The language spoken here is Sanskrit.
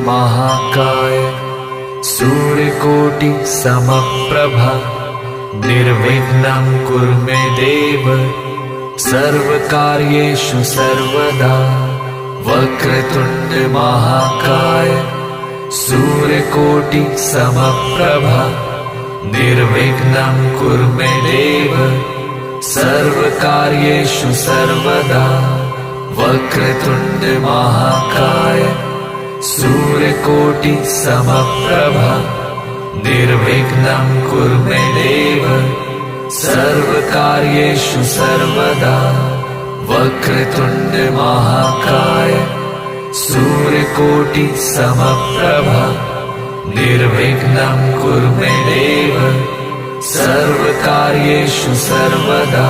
महाकाय सूर्यकोटि समप्रभा निर्विघ्नं कुरु मे देव सर्वकार्येषु सर्वदा। वक्रतुण्ड महाकाय सूर्यकोटि समप्रभा निर्विघ्नं कुरु मे देव सर्वकार्येषु सर्वदा। वक्रतुण्ड महाकाय सूर्यकोटि समप्रभा निर्विघ्नं कुरु मे देव सर्वकार्येषु सर्वदा। वक्रतुण्ड महाकाय सूर्यकोटि समप्रभा निर्विघ्नं कुरु मे देव सर्वकार्येषु सर्वदा।